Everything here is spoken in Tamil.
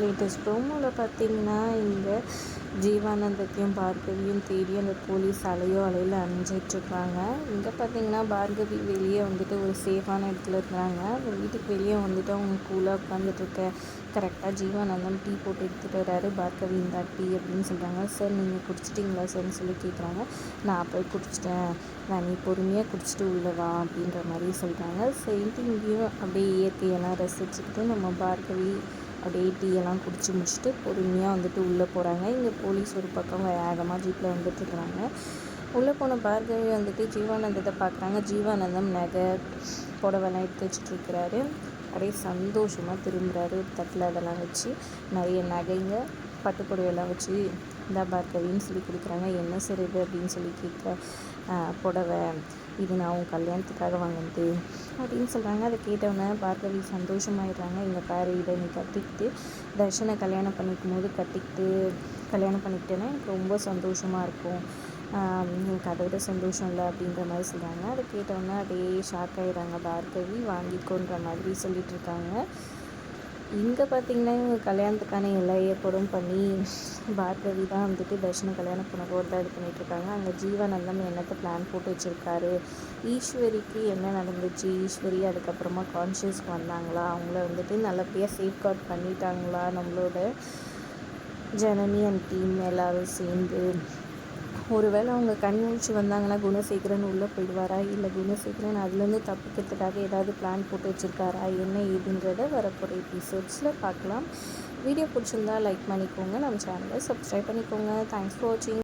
லேட்டஸ்ட் ப்ரோமோவில் பார்த்தீங்கன்னா இங்கே ஜீவானந்தத்தையும் பார்கவியும் தேடி அந்த போலீஸ் அலையில் அணிஞ்சிட்ருக்காங்க. இங்கே பார்த்தீங்கன்னா பார்கவி வெளியே வந்துட்டு ஒரு சேஃபான இடத்துல இருக்கிறாங்க. அந்த வீட்டுக்கு வெளியே வந்துட்டு அவங்க கூலாக உட்காந்துட்ருக்க கரெக்டாக ஜீவானந்தம் டீ போட்டு எடுத்துகிட்டு வராரு. பார்கவி இந்த டீ அப்படின்னு சொல்கிறாங்க. சார் நீங்கள் குடிச்சிட்டிங்களா சார்ன்னு சொல்லி கேட்குறாங்க. நான் போய் குடிச்சிட்டேன், நான் நீ பொறுமையாக குடிச்சிட்டு உள்ளவா அப்படின்ற மாதிரி சொல்கிறாங்க. சரின்ட்டு இங்கேயும் அப்படியே இயற்கையெல்லாம் ரசிச்சுக்கிட்டு நம்ம பார்கவி அப்படியே டீயெல்லாம் குடிச்சு முடிச்சுட்டு பொறுமையாக வந்துட்டு உள்ளே போகிறாங்க. இங்கே போலீஸ் ஒரு பக்கம் வேகமாக ஜீப்பில் வந்துட்டுருக்குறாங்க. உள்ளே போன பார்கவி வந்துட்டு ஜீவானந்தத்தை பார்க்குறாங்க. ஜீவானந்தம் நகை புடவெல்லாம் எடுத்து வச்சுட்ருக்கிறாரு. அப்படியே சந்தோஷமாக திரும்புகிறாரு. தட்டில் அதெல்லாம் வச்சு நிறைய நகைங்க பட்டு புடவையெல்லாம் வச்சு இந்த பார்கவின்னு சொல்லி கொடுக்குறாங்க. என்ன சார் இது அப்படின்னு சொல்லி கேட்க, புடவை இது நான் உன் கல்யாணத்துக்காக வாங்கினது அப்படின்னு சொல்கிறாங்க. அதை கேட்டவுடனே பார்கவி சந்தோஷமாயிடுறாங்க. இங்கே பாரு, இதை நீ கட்டிக்கிட்டு தர்ஷனை கல்யாணம் பண்ணிக்கும் போது கல்யாணம் பண்ணிக்கிட்டேன்னா எனக்கு ரொம்ப சந்தோஷமாக இருக்கும், எனக்கு அதை விட சந்தோஷம் இல்லை அப்படின்ற மாதிரி சொல்கிறாங்க. அதை கேட்டவுடனே அப்படியே ஷாக் ஆகிடுறாங்க. பார்கவி வாங்கிக்கோன்ற மாதிரி சொல்லிட்டு இருக்காங்க. இங்கே பார்த்திங்கன்னா இவங்க கல்யாணத்துக்கான எல்லா ஏற்பாடும் பண்ணி பார்கவி தான் வந்துட்டு தர்ஷனை கல்யாணம் பண்ண போகிறதா இது பண்ணிகிட்ருக்காங்க. அங்கே ஜீவானந்தம் என்னத்தை பிளான் போட்டு வச்சுருக்காரு, ஈஸ்வரிக்கு என்ன நடந்துச்சு, ஈஸ்வரி அதுக்கப்புறமா கான்ஷியஸ்க்கு வந்தாங்களா, அவங்கள வந்துட்டு நல்லபடியாக சேஃப்கார்ட் பண்ணிட்டாங்களா நம்மளோட ஜனனி அண்ட் டீம் எல்லோரும் சேர்ந்து. ஒருவேளை அவங்க கண் முழிச்சு வந்தாங்கன்னா குணசேகரன் உள்ளே போயிடுவாரா, இல்லை குணசேகரன் அதுலேருந்து தப்பிக்கிறதுக்காக ஏதாவது பிளான் போட்டு வச்சுருக்காரா, என்ன ஏதுன்றதை வரப்போகிற எபிசோட்ஸில் பார்க்கலாம். வீடியோ பிடிச்சிருந்தா லைக் பண்ணிக்கோங்க, நம்ம சேனலை சப்ஸ்கிரைப் பண்ணிக்கோங்க. தேங்க்ஸ் ஃபார் வாட்சிங்.